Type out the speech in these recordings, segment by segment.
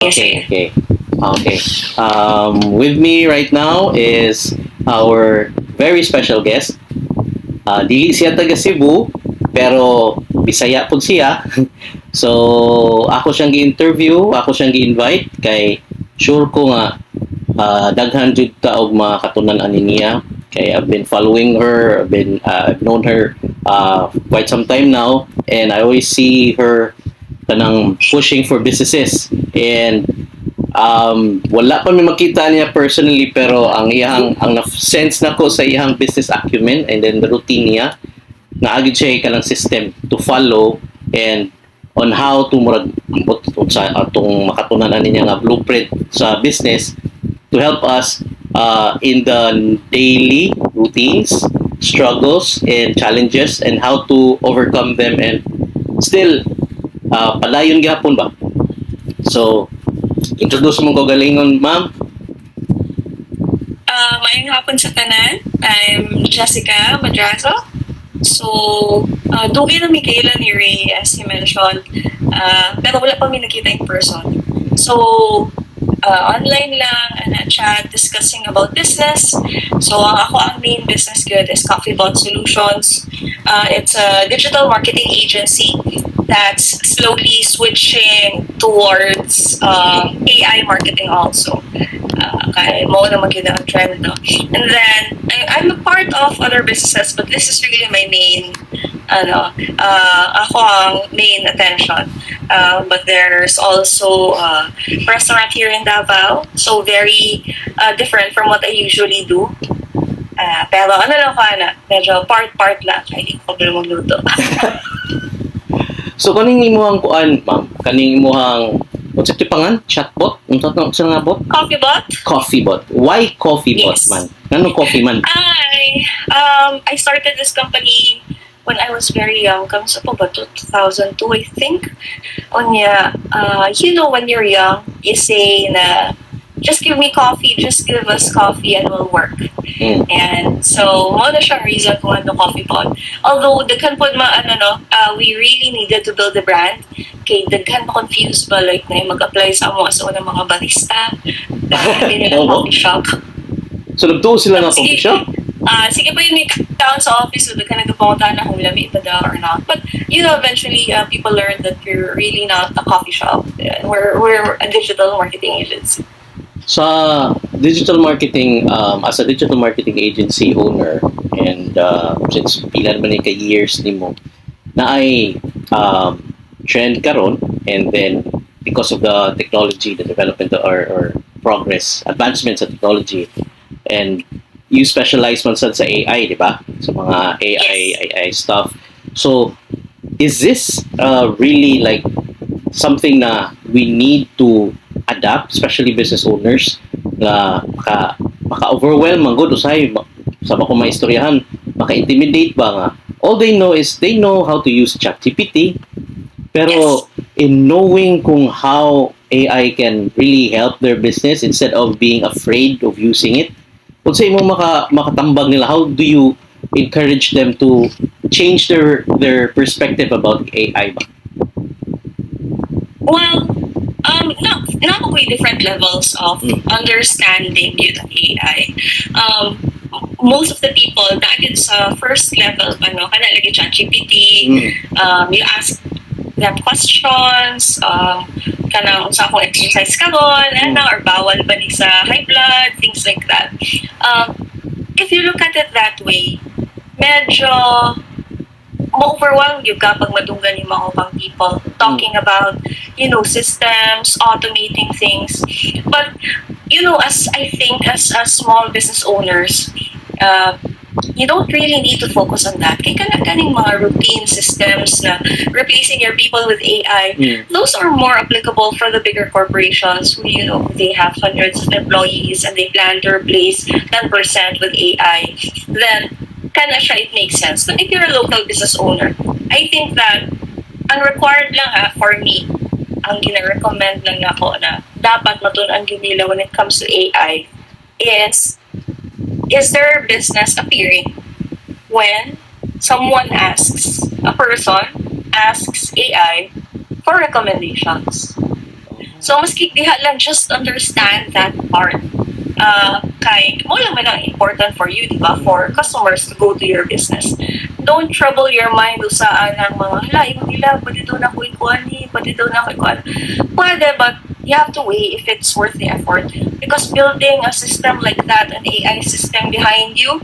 Okay, okay. Okay. With me right now is our very special guest. Dili siya taga Cebu, pero Bisaya po siya. So, ako siyang gi-interview, ako siyang gi-invite kay sure ko nga daghan jud ta og mga katunan-an niya. Kay I've been following her, I've known her quite some time now, and I always see her kanang pushing for businesses. And wala pa mi makita niya personally, pero ang sense nako sa iyang business acumen and then the routine niya, naagid siya kanang system to follow and on how to murag sa atong makatunan niya nga blueprint sa business to help us in the daily routines, struggles and challenges, and how to overcome them and still padayon gyapon ba. So introduce mo ko galingon, ma'am. Maayong hapon sa tanan. I'm Jessica Madrazo. So, dugay na mi kailan ni Ray, as you mentioned. Pero wala pa mi nakita in person. So, online lang, chat, discussing about business. So, ang main business good is CoffeeBot Solutions. It's a digital marketing agency that's slowly switching towards AI marketing also. Kaya mo naman kita ang trend, no? And then, I'm a part of other businesses, but this is really my main, ako ang main attention. But there's also a restaurant here in Davao, so very different from what I usually do. Pero medyo part-part lang, kaya hindi ko pala magluto. So kaning imong kuan, ma'am? Kaning imong what's it pangan? Chatbot? Unsa nga bot? CoffeeBot? CoffeeBot. Why CoffeeBot, Yes. man? Nganong coffee man? I started this company when I was very young. Kamusta po ba? 2002, I think. Onya, when you're young, you say na, just give me coffee, just give us coffee and we'll work. And so, mo na siyang reason kung ano CoffeeBot. Although, daghan po we really needed to build a brand. Kay daghan pa confused ba, like, na mag-apply sa amo sa unang mga barista, dahil nila coffee shop. So, nagtuo sila ng coffee shop? Sige po yung down sa office, so daghan nagpapunta na kung lami ba daw or not. But, eventually, people learned that we're really not a coffee shop. We're a digital marketing agency. Sa digital marketing, as a digital marketing agency owner, and since pila naman kay years nimo, na ay trend karon, and then because of the technology, the development or progress, advancements of technology, and you specialize man sa AI, di ba? Sa mga AI stuff. So, is this really like something na we need to adapt, especially business owners, na maka-overwhelm ang good usay sa ko maistoryahan, maka-intimidate ba nga? All they know is they know how to use ChatGPT, pero in knowing kung how AI can really help their business instead of being afraid of using it, kung sa imong makatambag nila, how do you encourage them to change their perspective about AI ba? Well, not way different levels of understanding the AI. Most of the people, dahil sa first level, lagi ChatGPT, you ask them questions, sa akong exercise karon, or bawal ba ni sa high blood, things like that. If you look at it that way, medyo ma-overwhelmed yung kapag madunggan yung mga upang people talking about, systems, automating things. But, as small business owners, you don't really need to focus on that. Kaya kaning mga routine systems na replacing your people with AI, those are more applicable for the bigger corporations who, they have hundreds of employees and they plan to replace 10% with AI. Then, it makes sense. But if you're a local business owner, I think that ang required lang for me, ang gina-recommend lang ako na dapat matunan nila when it comes to AI is their business appearing when a person asks AI for recommendations. So, maski diha lang, just understand that part. Kay mo lang man ang important for you, di ba? For customers to go to your business. Don't trouble your mind usaan ng mga, hala, imo nila, pwede daw na ko ikuan ni, pwede daw na ko ikuan. Pwede, but you have to weigh if it's worth the effort. Because building a system like that, an AI system behind you,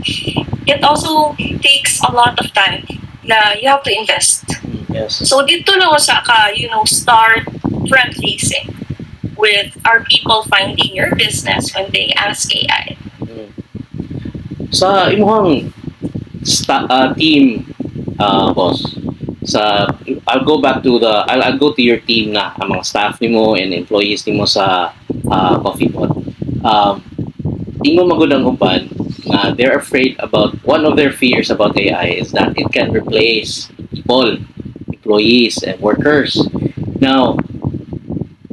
it also takes a lot of time na you have to invest. Yes. So dito lang usa ka, start front-facing with our people finding your business when they ask AI. Sa imuhang team, boss, I'll go back to I'll go to your team na, ang mga staff nimo and employees nimo sa Coffee Pot. Tingmo magudang uban na they're afraid about, one of their fears about AI is that it can replace people, employees and workers. Now,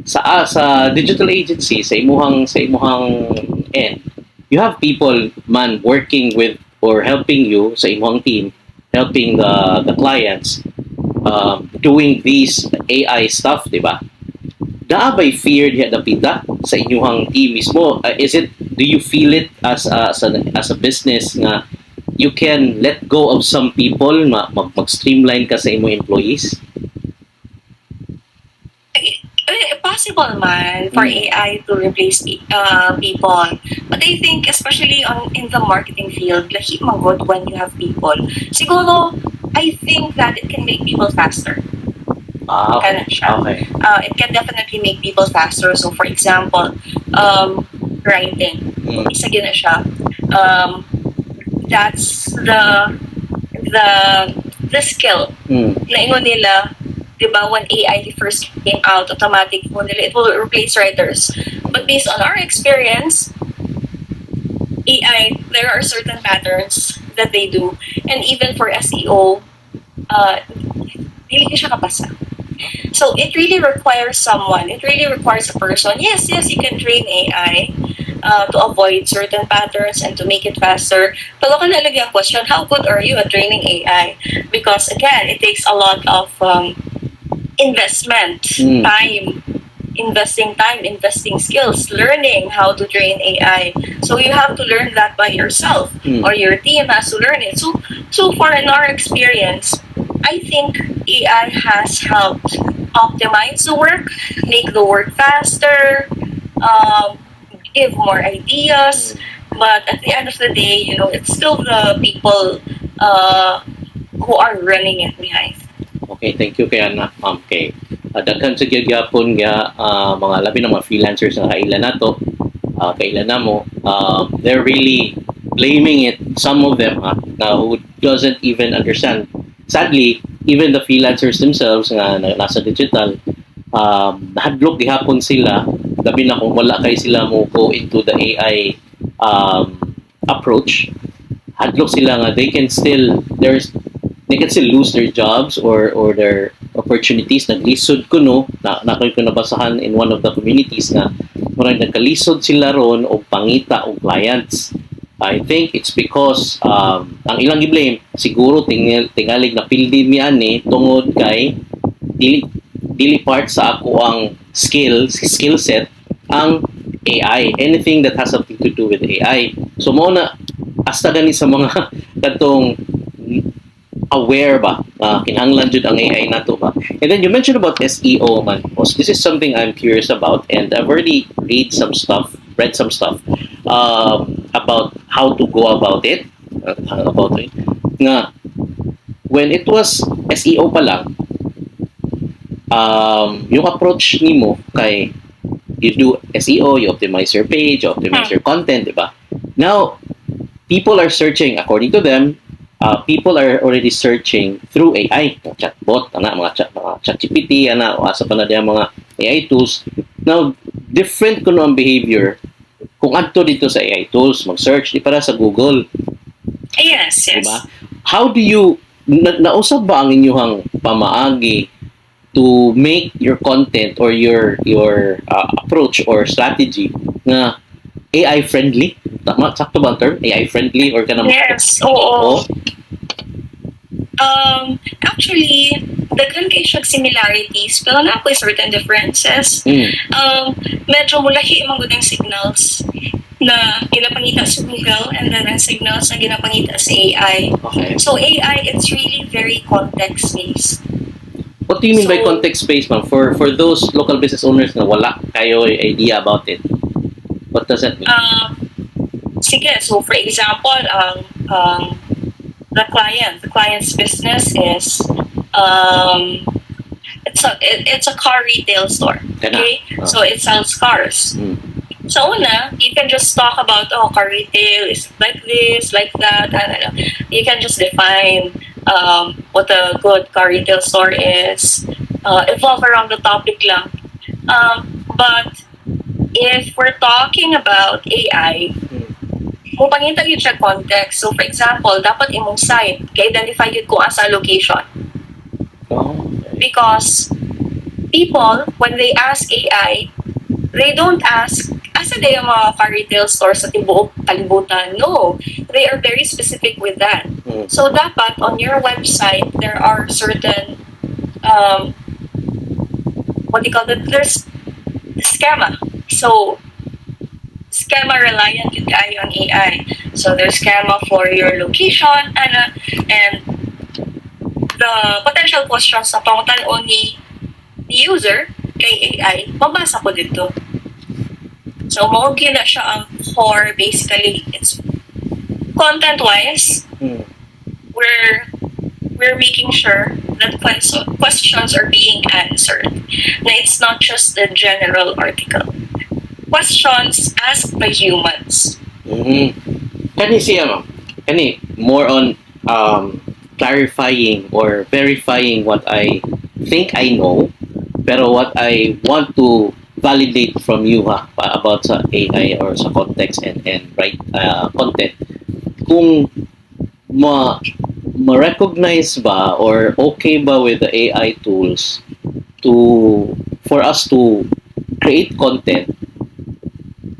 sa digital agency, sa imuhang end, you have people man working with or helping you sa imuhang team, helping the clients, doing these AI stuff, di ba? Naabay fear diha dapita sa inyong team mismo? Do you feel it as a business nga you can let go of some people, mag-streamline ka sa imong employees? Possible man for AI to replace people. But I think, especially in the marketing field, lahi magod when you have people. Siguro, I think that it can make people faster. Okay. Okay. It can definitely make people faster. So, for example, writing. Isa yun na siya. That's the skill. Naingon nila, diba, when AI first came out, automatic po nila, it will replace writers. But based on our experience, AI, there are certain patterns that they do. And even for SEO, hindi ka siya kapasa. So it really requires someone, it really requires a person. Yes, you can train AI to avoid certain patterns and to make it faster. Pero kung nalagyan question, how good are you at training AI? Because again, it takes a lot of investment, investing skills, learning how to train AI. So you have to learn that by yourself, or your team has to learn it. So far in our experience, I think AI has helped optimize the work, make the work faster, give more ideas. But at the end of the day, it's still the people who are running it behind. Okay, thank you kaya na, ma'am. Okay. Daghan sa gyapon nga mga labi ng mga freelancers na kailan nato, kailan na mo, they're really blaming it, some of them who doesn't even understand. Sadly, even the freelancers themselves nga nasa digital, nahadlok gihapon sila, labi na kung wala kay sila mo go into the AI approach. Hadlok sila nga they can still lose their jobs or their opportunities. Naglisod ko ko nabasahan in one of the communities na murag nagkalisod sila ron og pangita og clients. I think it's because ang ilang i-blame siguro tingalig na pildi mi ani tungod kay dili part sa ako ang skill set ang AI, anything that has something to do with AI. So mo na hasta gani sa mga katong aware ba kinahanglan jud ang AI nato ba. And then you mentioned about SEO man. This is something I'm curious about, and I've already read some stuff about how to go about it, nga when it was SEO pa lang, yung approach nimo kay you do SEO, you optimize your page, you optimize your content, diba? Now people are searching, according to them, people are already searching through AI, chatbot, mga ChatGPT, o asa pa na diyan mga AI tools. Now different kuno ang behavior kung adto dito sa AI tools, mag-search di para sa Google. Yes. Diba? How do you nausab ba ang inyong pamaagi to make your content or your approach or strategy na AI friendly? Tama, sakto ba ang term? AI friendly or kanang Yes, oo. Actually, daghan kay siya similarities pero na po certain differences. Mm. Medyo mulahi ang mga signals na ginapangita sa Google and then ang signals na ginapangita sa AI. Okay. So AI, it's really very context-based. What do you mean by So- context-based, ma'am? For those local business owners na wala kayo idea about it, what does that mean? Sige, so for example, the client's business is it's a car retail store. Kana. Okay, so it sells cars. Mm. So una, you can just talk about car retail is like this, like that. I don't know. You can just define what a good car retail store is. Evolve around the topic lang. But if we're talking about AI, kung pangita yun siya context. So, for example, dapat imong site, ka-identify yun kung asa location. Oh, Because people, when they ask AI, they don't ask, asa na yung mga car retail stores sa tibuok kalibutan? No. They are very specific with that. Mm. So, dapat on your website, there are certain, what do you call it? There's schema. So, schema reliant yun kayo ang AI. So, there's schema for your location, and the potential questions na pangutan-on ni user kay AI, mabasa ko dito. So, maugin na siya ang core. Basically, it's content-wise, Mm. we're making sure that questions are being answered. Na it's not just the general article. Questions asked by humans. Mm-hmm. Kani siya, ma'am. Kani, more on clarifying or verifying what I think I know, pero what I want to validate from you about sa AI or sa context and right content. Kung ma-recognize ba or okay ba with the AI tools for us to create content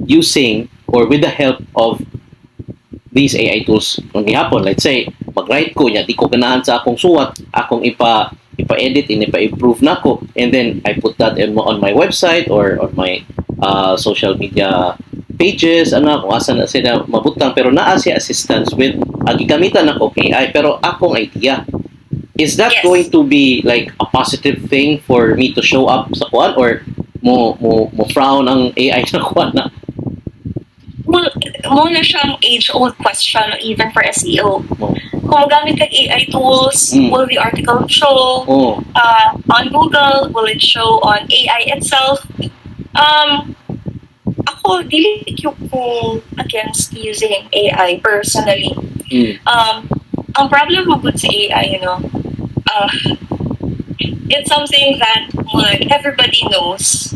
using or with the help of these AI tools. Kung gihapon, let's say, mag-write ko niya, di ko ganahan sa akong suwat, akong ipa-edit, ipa-improve na ko, and then I put that on my website or on my social media pages, kung asa na sila mabutang, pero naa siya assistance with, gigamitan ako AI, pero akong idea. Is that Yes. going to be like a positive thing for me to show up sa kuan, or mo frown ang AI na kuan na? Well, muna siyang age-old question even for SEO. Oh. Kung gamit kag AI tools, will the article show Oh. on Google? Will it show on AI itself? Ako, dili ko against using AI personally. Mm. Ang problem mo sa AI, it's something that like everybody knows,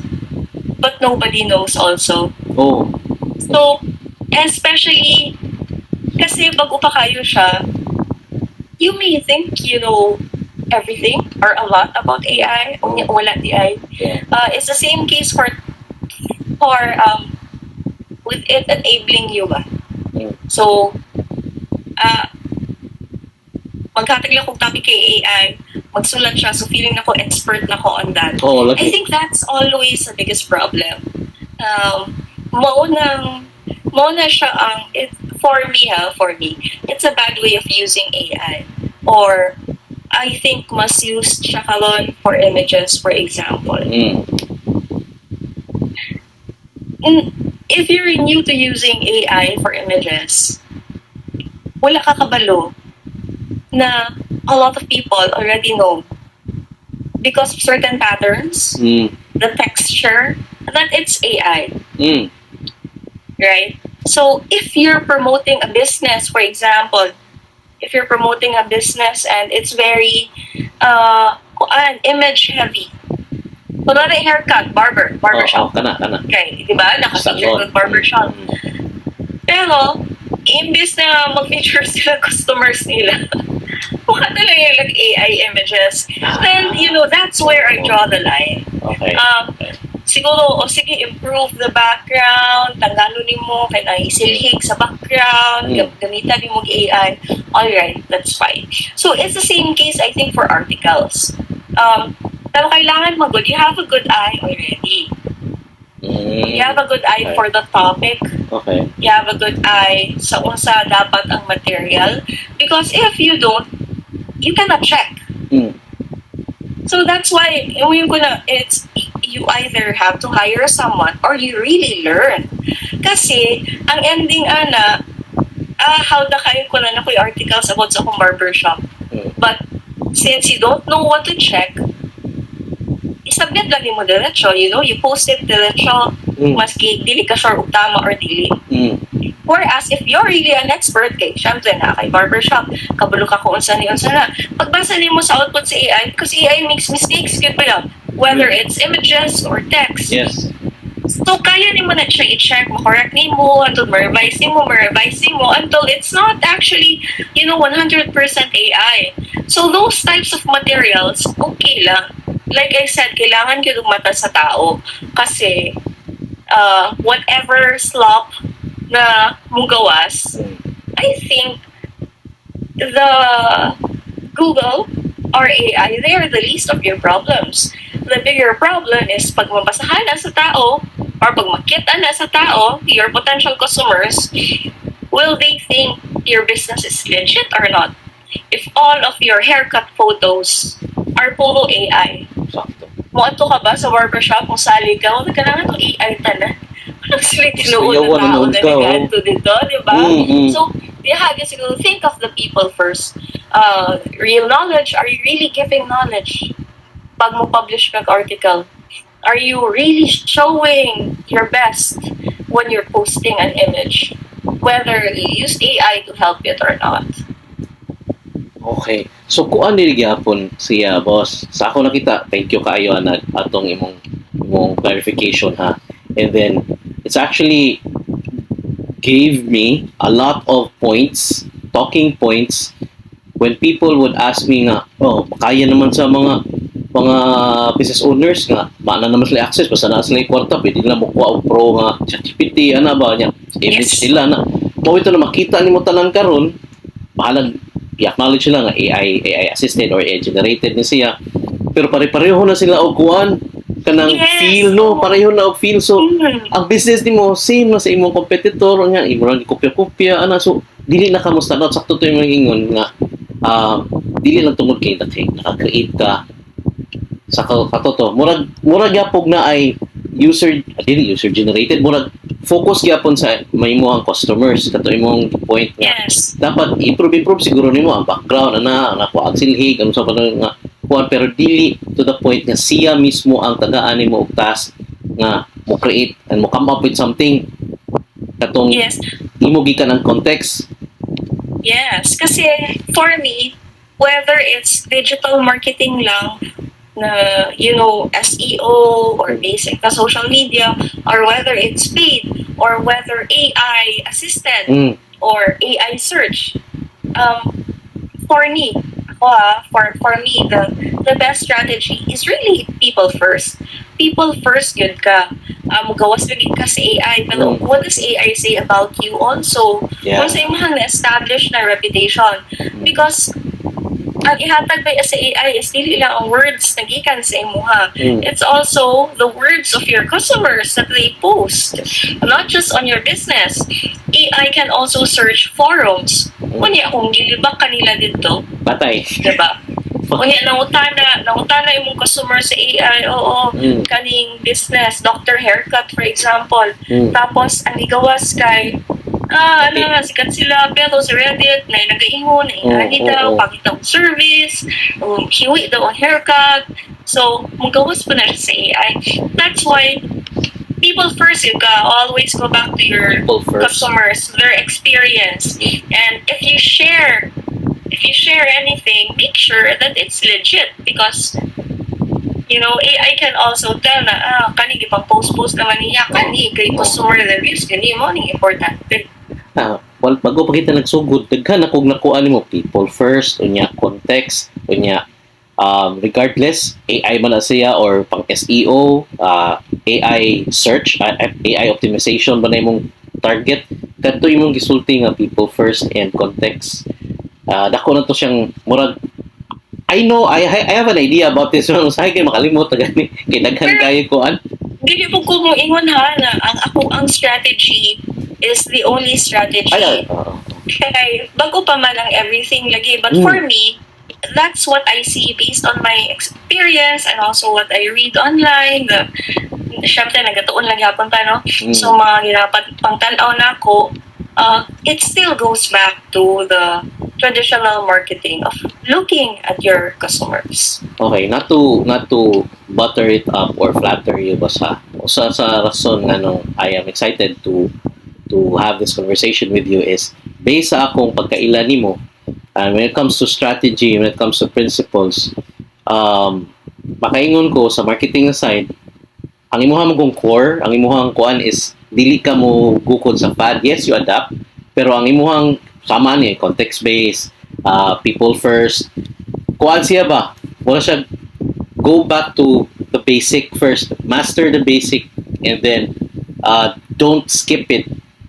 but nobody knows also. Oh. So, especially, kasi bago pa kayo siya, you may think you know everything or a lot about AI, o wala di AI. Yeah. It's the same case for with it enabling you ba. Mm. So, maghatag lang kong topic kay AI, magsulat siya, so feeling na ko expert na ko on that. Oh, I lucky. think that's always the biggest problem. Mauna siya for me, it's a bad way of using AI. Or, I think mas used siya kalon for images, for example. Mm. If you're new to using AI for images, wala ka kabalo na a lot of people already know because of certain patterns, Mm. the texture, that it's AI, Mm. right? So if you're promoting a business, for example, if you're promoting a business and it's very image heavy, kunwari haircut, barbershop. Kana. Okay, di ba? Naka-feature Salon. with barbershop. Pero, imbis na mag-feature sila customers nila, mukha na lang yung like AI images. Then, that's where I draw the line. Okay. Siguro, sige, improve the background, tanggalon mo, kaya naisilhig sa background, gamitan mo AI. Alright, that's fine. So, it's the same case, I think, for articles. Pero kailangan you have a good eye already. You have a good eye Okay. for the topic. Okay. You have a good eye sa unsa dapat ang material. Because if you don't, you cannot check. Mm. So that's why it's you either have to hire someone or you really learn. Kasi ang ending how da kayo ko na nakoy articles about sa akong barbershop. Mm. But since you don't know what to check, isubmit lang mo diretso, you post it diretso, maski dili ka sure ug tama or dili. Mm. Whereas if you're really an expert, syempre na kay barbershop, kabalo ka kung unsa na. Pagbasa nimo sa output sa AI, because AI makes mistakes, good pa lang. Whether it's images or text. Yes. So, kaya nimo na siya i-check, ma-correct nimo, until ma-revise nimo, until it's not actually, 100% AI. So, those types of materials, okay lang. Like I said, kailangan kayo mata sa tao. Kasi, whatever slop na mugawas, I think the Google or AI, they are the least of your problems. The bigger problem is pag mabasahan na sa tao or pag makita na sa tao, your potential customers, will they think your business is legit or not? If all of your haircut photos are puro AI, Sakto. mo ato ka ba sa barbershop kung sali ka, wala ka na AI tanan. Parang sila tinuod yawan na tao na na ka, oh. nag-add dito, di ba? Mm-mm. So, you have to think of the people first. Real knowledge, are you really giving knowledge? Pag mo publish kag article, are you really showing your best when you're posting an image? Whether you use AI to help it or not. Okay. So kuan diri gyapon siya, boss. Sa ako nakita, thank you kaayo na atong imong clarification ha. And then it's actually gave me a lot of points, talking points when people would ask me nga, kaya naman sa mga business owners nga, maana naman sila access basta na sila kwarta, pwede nila makuha og pro nga ChatGPT ba niya image Yes. nila na mo ito na makita nimo tanan karon, bahalag i-acknowledge nila nga AI assisted or AI generated ni siya, pero pare-pareho na sila og kuan kanang Yes. feel, no, pareho na og feel. So ang Mhm. business nimo same na sa imong competitor nya, imo ra kopya-kopya so dili na ka mo stand out. Sakto to yung ingon nga dili lang tungod kay naka-create ka sa katoto, murag gyapon na ay user generated, murag focus gyapon sa mahimo ang customers, kato imong point nga Yes. dapat improve siguro nimo ang background ana ko ang silhig ano sa nga kuan, pero dili to the point nga siya mismo ang tagaan nimo og task nga mo create and mo come up with something katong Yes. imo gikan ang context. Yes, kasi for me, whether it's digital marketing lang na, SEO or basic na social media, or whether it's paid, or whether AI assisted, or AI search, for me, for me, the best strategy is really people first. People first, good ka. Gawas lagi ka sa AI, pero what does AI say about you also? Yeah. Kung sa imong na-establish na reputation. Because, ang ihatag ba sa AI is dili lang ang words na gikan sa imuha. It's also the words of your customers that they post. Not just on your business. AI can also search forums. Kunya kung gilibak kanila dito, Patay. diba? Kunya nangutana imong customer sa AI, kaning business, Dr. Haircut for example. Tapos ang igawas kay sikat sila, pero sa Reddit, na nag-iingon, ingani daw, pangitang service, hiwi daw ang haircut. So, magawas pa na siya sa AI. That's why, people first, you ka always go back to your People first. customers, their experience. And if you share anything, make sure that it's legit because AI can also tell na kani gipang post naman niya kani kay customer reviews kani mo ning importante. Bago pa kita nagsugod, daghan akong nakuha nimo people first, unya context, unya regardless AI man na siya or pang SEO, AI search, AI optimization ba na imong target, kadto imong gisulti nga people first and context. Dako na to siyang murag I know, I have an idea about this one. Usahay kayo makalimot na gani. Kinaghan kayo kuan. Dili po ko mo ingon ha na ang strategy is the only strategy. Ay, Kay bago pa man ang everything lagi. But for me, that's what I see based on my experience and also what I read online. Siyempre, nagatuon lang yapon pa, no? So, mga hirapan pang tanaw na ako, it still goes back to the traditional marketing of looking at your customers. Okay, not to butter it up or flatter you basta. Usa sa rason nga no, I am excited to have this conversation with you is based sa akong pagkaila nimo, and when it comes to strategy, when it comes to principles, makaingon ko sa marketing side, ang imuhang mong core, ang imuhang kuan is dili ka mo gukod sa fad. Yes, you adapt, pero ang imuhang sama ni context-based, people first. Kuan siya ba? Wala siya go back to the basic first. Master the basic and then don't skip it.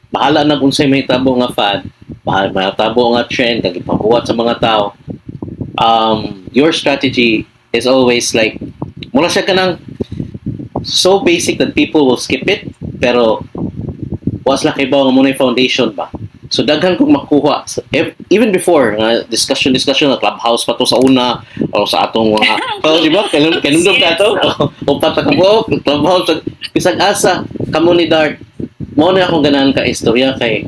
Bahala na kung sa'yo may tabo nga fad. Bahala may tabo nga trend kag ipabuhat sa mga tao. Your strategy is always like mula siya kanang so basic that people will skip it pero was lang kay ba nga muna yung foundation ba. So daghan kong makuha even before discussion na clubhouse pa to sa una o sa atong mga di ba kanundom ka to o patakabo clubhouse bisag asa komunidad mo na akong ganahan ka istorya kay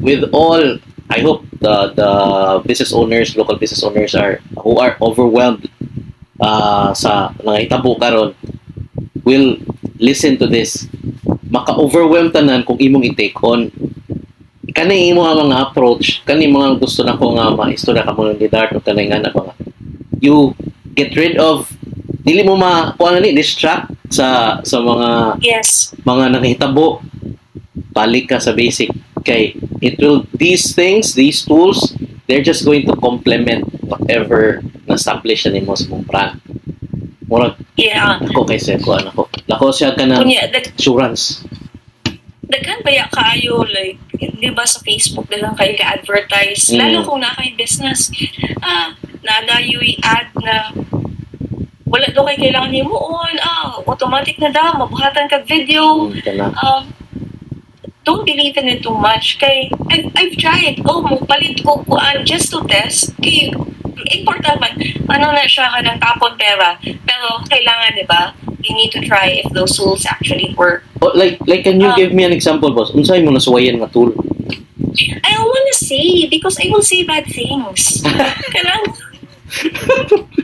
with all I hope the business owners, local business owners who are overwhelmed sa nangahitabo karon will listen to this. Maka-overwhelm tanan kung imong i-take on kani imo nga mga approach, kani mga gusto na ko nga maistorya ka mo ni Dart o kanay nga na mga you get rid of dili mo kuan ni distract sa mga mga nakahitabo, balik ka sa basic kay these tools they're just going to complement whatever na-establish na nimo sa mong brand. Murag ako kay Seth ko lako siya ka ng assurance. Daghan ba ya kayo like di ba sa Facebook dalang kayo ka-advertise lalo kung na kay business nadayo i-ad na wala daw kay kailangan nimo on automatic na daw mabuhatan kag video don't believe in it too much kay I've tried palit ko kuan just to test kay important man na siya ka ng tapon pera pero kailangan di ba you need to try if those tools actually work. Like can you give me an example, boss? Unsay mo nasuwayan nga tool? I don't want to say because I will say bad things.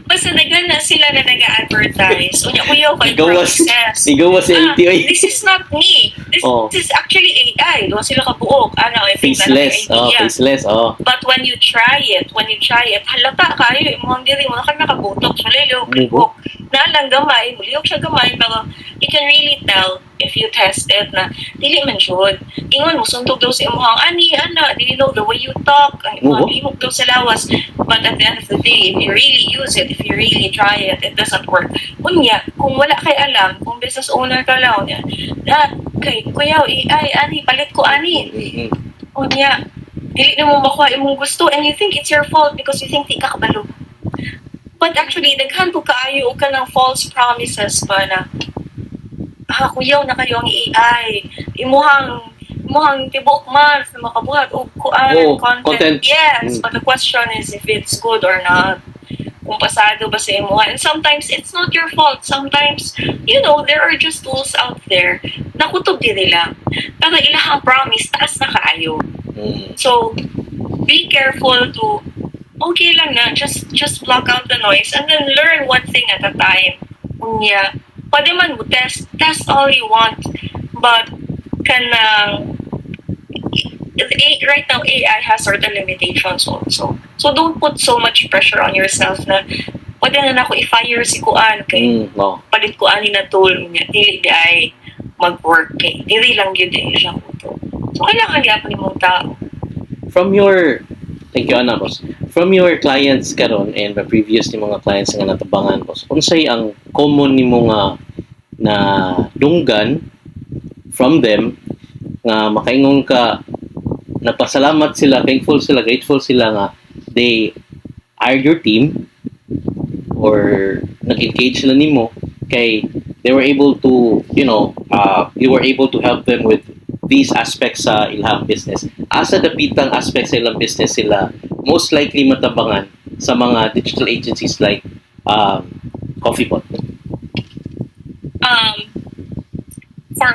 Basta daghan na sila na nag-advertise. Unya kuya ko process. Igawas LTO. This is not me. This is actually AI. Doon sila kabuok. I think faceless. Faceless. But when you try it, halata kayo. Imong diri mo nakabutok. Maliliw, buok. Nalang gamay, muliyok siya gamay, pero you can really tell if you test it na dili man jud. Ingon mo suntog daw sa imong dili know the way you talk, ang imong limok daw sa lawas. But at the end of the day, if you really use it, if you really try it, it doesn't work. Unya, kung wala kay alam, kung business owner ka lang, kay kuya, palit ko Unya, dili na mo makuha imong gusto and you think it's your fault because you think di ka kabalo. But actually, daghan ko kaayo ka ng false promises pa na kuyaw na kayo ang AI. Imuhang tibok man na makabuhat o kuan content. Yes, but the question is if it's good or not. Kung pasado ba sa imuha. And sometimes, it's not your fault. Sometimes, there are just tools out there na kutob diri lang. Pero ilahang promise, taas na kaayo. So, be careful to okay lang na, just block out the noise and then learn one thing at a time. Unya, pwede man mo test all you want, but right now AI has certain limitations also. So don't put so much pressure on yourself na pwede na ako i-fire si kuan kay palit ko ani na tool niya dili ay mag-work kay dili lang gyud siya to. So kailangan gyapon imong tao. Thank you, Ana, boss. From your clients karon and the previous ni mga clients nga natabangan, boss, unsay ang common ni mga na dunggan from them nga makaingon ka nagpasalamat sila, thankful sila, grateful sila nga they hired your team or nag-engage na nimo kay they were able to, you were able to help them with these aspects sa ilang business. Asa dapitang aspects sa ilang business sila most likely matabangan sa mga digital agencies like CoffeePot. Um,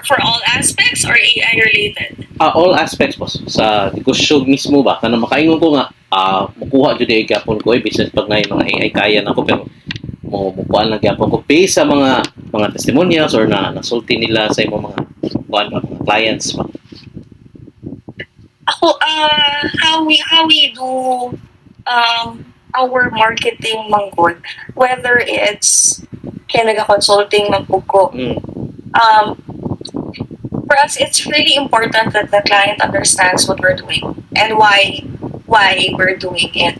for all aspects or AI related? All aspects po sa negosyo mismo ba kanang makaingon ko nga mukuha jud ay gyapon ko business pag na mga AI kaya na ko pero mukuha lang gyapon ko based sa mga testimonials or na nasulti nila sa imong mga clients ba. Ako, how we do our marketing manggod, whether it's kaya naga-consulting man po ko. For us, it's really important that the client understands what we're doing and why we're doing it.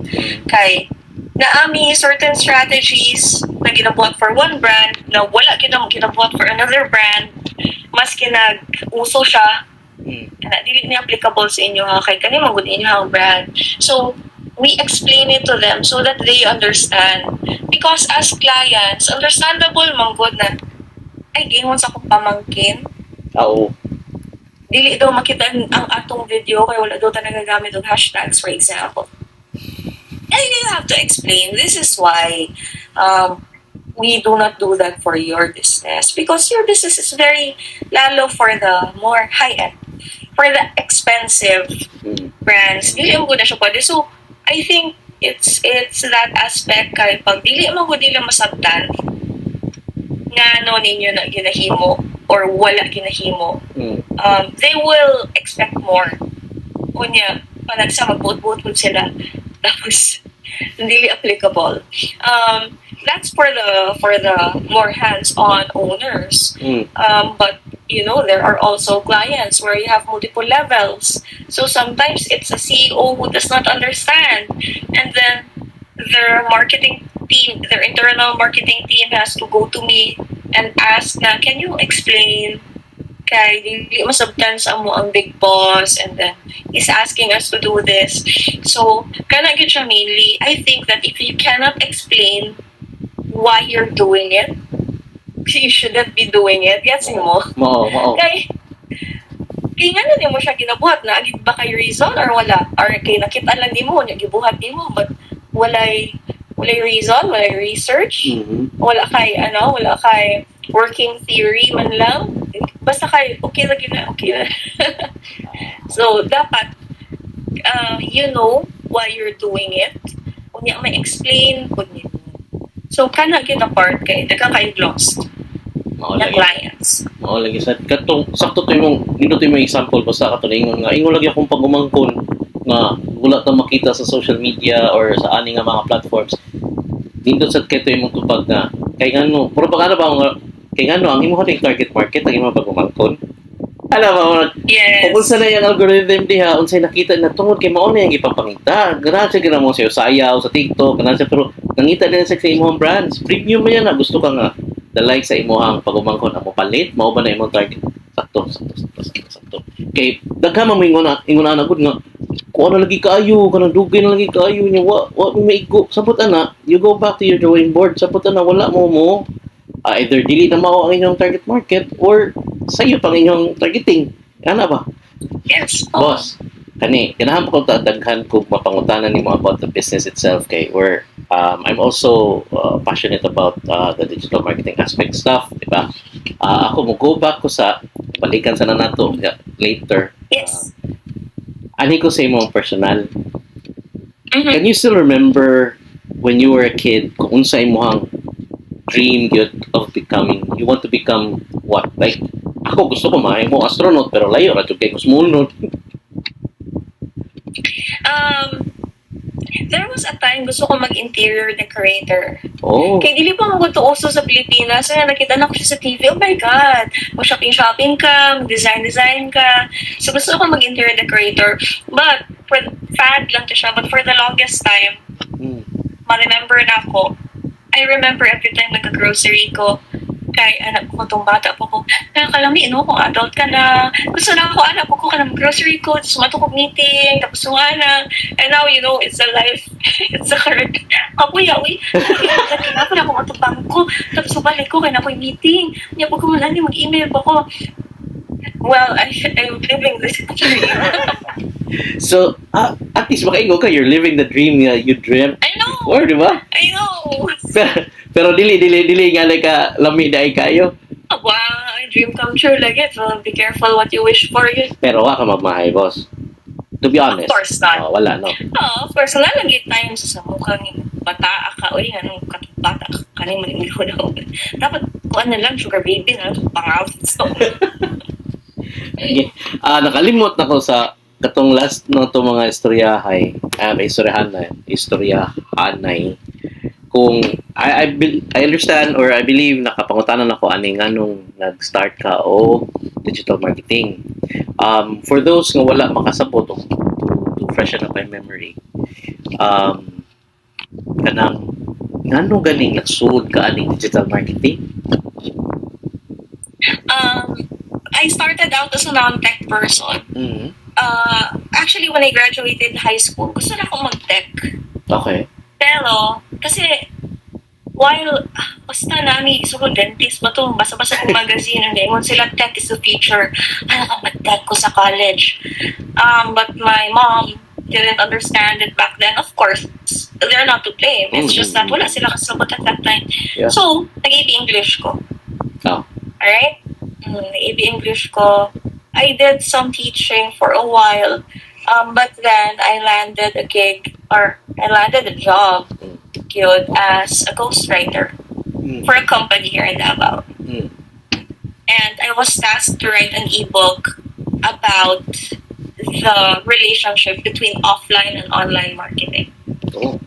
Kay naami certain strategies na ginabuhat for one brand na wala ginabuhat for another brand, mas kinag-uso siya na dili ni applicable sa inyo ha kay kani magud inyo ang brand. So we explain it to them so that they understand, because as clients understandable man gud na ay gingon sa akong pamangkin Oo. dili daw makita ang atong video kay wala daw ta nagagamit og hashtags, for example. And you have to explain this is why we do not do that for your business, because your business is very lalo for the more high-end, for the expensive brands dili mo na siya pwede. So I think it's that aspect kay pag dili mo nila masabtan nga no ninyo na ginahimo or wala ginahimo, they will expect more. Unya, panag sa magbuot-buot sila tapos hindi applicable. That's for the more hands-on owners. But there are also clients where you have multiple levels. So sometimes it's a CEO who does not understand, and then their marketing team, their internal marketing team has to go to me and ask na, can you explain kay dili masabtan sa amo ang big boss, and then he's asking us to do this. So kana gyud siya mainly, I think that if you cannot explain why you're doing it, you shouldn't be doing it. Gets mo? Mao. Kay nga na mo siya ginabuhat na agid ba kay reason or wala? Or kay nakita lang nimo nya gibuhat nimo but walay reason, walay research, wala kay working theory man lang. Basta kay okay na. So dapat you know why you're doing it. Unya may explain kun nimo. So kana gyud na part kay daghang kayo lost na clients. Mao lagi sa katong sakto to imong example basta kato ingon nga ingon lagi akong pagumangkon nga wala ta makita sa social media or sa ani nga mga platforms. Nindot sa keto imong tupag na kay ngano puro ba nga kay ngano ang imong target market ang imong pagumangkon. Alam mo, Yes. kung sa na yung algorithm diha, unsay nakita na tungod kay mao na yung ipapangita. Ganahan siya gina mo sa sayaw, sa TikTok, ganahan siya, pero nangita din sa imong brands. Premium mo yan na gusto ka nga like sa imong pagumangkon ang palit, mao ba na imong target? Sakto. Kay daghan man mo ingon na gud nga kung ano lagi kaayo, kanang dugay na lagi kaayo niya, wa may igo. Sabot ana, you go back to your drawing board. Sabot ana, wala mo. Either dili na mao ang inyong target market or sayo pang inyong targeting. Ana ba? Yes. Boss, ganahan po kong daghan kung mapangutanan nimo about the business itself kay where I'm also passionate about the digital marketing aspect stuff, di ba? Ako mo go back ko sa balikan sa nato later. Yes. Ani ko sa imong personal. Mhm. Can you still remember when you were a kid kung unsa imong dream yun of becoming, you want to become what? Like, ako gusto ko mo astronaut pero layo na kay ko sumunod. There was a time gusto ko mag-interior decorator. Oh. Kaya dili pa mo to uso sa Pilipinas. Kaya nakita na ko siya sa TV. Oh my God! Mag-shopping ka, mag-design ka. So gusto ko mag-interior decorator. But, fad lang to siya. But for the longest time, ma-remember na ako. I remember every time nag-grocery ko, kay anak ko tong bata po ko kaya kalami kung adult ka na gusto na ako anak ko ka ng grocery ko tapos matukog meeting tapos yung anak and now it's a life it's a hard kapuya kaya na ako matubang ko tapos balik ko kaya na ako yung meeting niya po ko mag-email po ko well I'm living this dream. So, at least makaingo ka, you're living the dream you dreamt I know before, di ba? I know Pero dili nga like ka lami dai kayo. wow dream come true like it so be careful what you wish for yun. Pero wa ka magmahay, boss. To be honest. Of course not. Wala, no? Of course, wala lagi time sa mukhang bata ka o anong bata ka kaning manimilo na ako. Dapat kuan na lang sugar baby na pang-out. So, Okay. Nakalimot na ko sa katong last ng to mga istoryahanay kung I understand or I believe nakapangutanan ako ani nganong nag-start ka o digital marketing. For those nga wala makasabot to freshen up my memory. Kanang nganong ganing nagsuod ka aning digital marketing? I started out as a non-tech person. Mm-hmm. Actually, when I graduated high school, gusto na akong mag-tech. Okay. Pero, kasi, while, basta nami, siguro dentist ba ito, basa-basa kong magazine, and then, sila tech is the future. Ano ka mag-tech ko sa college? But my mom didn't understand it back then. Of course, they're not to blame. It's just that wala sila kasabot at that time. Yeah. So, nag-AP English ko. Oh. Alright? Nag-AP English ko. I did some teaching for a while. But then, I landed a job good as a ghostwriter for a company here in Davao. And I was tasked to write an ebook about the relationship between offline and online marketing. Oh.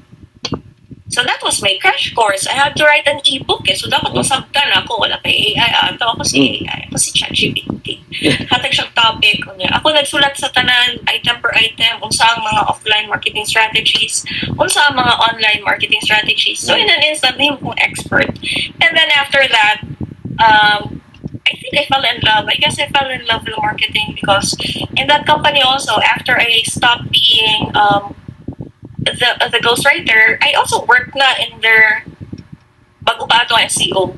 So that was my crash course. I had to write an ebook So dapat masabtan ako. Wala pa AI. Ako si AI. Ako si ChatGPT. Hatag siyang topic. Ako nagsulat sa tanan, item per item, unsa ang mga offline marketing strategies, unsa ang mga online marketing strategies. So in an instant, name kong expert. And then after that, I think I fell in love. I guess I fell in love with marketing because in that company also, after I stopped being the ghostwriter, I also worked na in their bago pa ito SEO.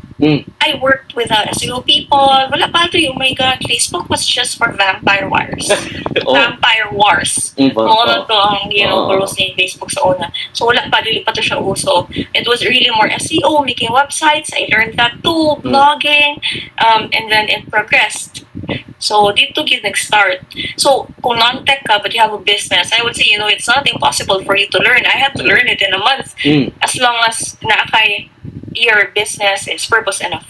I worked with SEO people. Wala pa ito oh my God, Facebook was just for vampire wars. Vampire wars. Mga na ito ang rules ni Facebook sa una. So wala pa, dili pa ito siya uso. It was really more SEO, making websites. I learned that too, blogging, and then it progressed. So, dito yung nag-start. So, kung non-tech ka, but you have a business, I would say, it's not impossible for you to learn. I had to learn it in a month. As long as your business is purpose enough.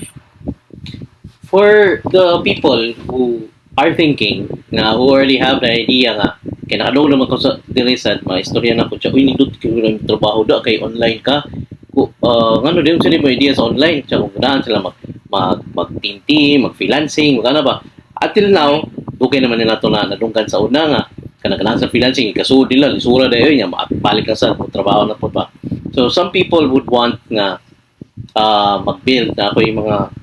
For the people who are thinking, who already have the idea nga, kaya nakadong naman ko sa dirisan, istorya na ko siya, nindot ko ng trabaho da, kay online ka. Ngano din sila mo idea sa online, kung ganahan sila mag-team, mag-freelancing, magana ba? Until now, okay naman nila ito na nadunggan sa una nga. Kanaganahan sa freelancing, ikasuod nila, lisura na yun, balik na sa trabaho na po ba. So, some people would want nga mag-build na ako yung mga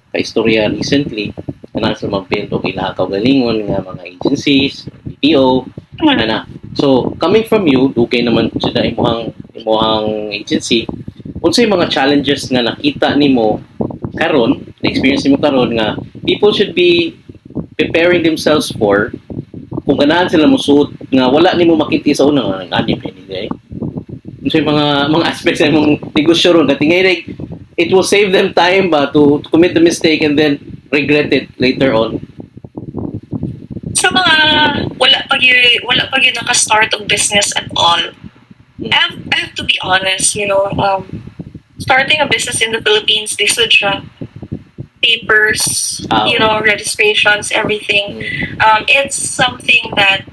ka-istorya recently. Kanaganahan sila mag-build o kailangan kaugalingon nga mga agencies, BPO, na. So, coming from you, okay naman sila imuhang agency. Kung sa mga challenges nga nakita nimo karon, na-experience nimo karon nga people should be preparing themselves for kung ganahan sila musuot nga wala nimo makita sa una nga anime ni so mga aspects ng mong negosyo ron katingay it will save them time ba to commit the mistake and then regret it later on. Sa mga wala pag yun naka-start of business at all, I have to be honest, starting a business in the Philippines, this would papers, registrations, everything. It's something that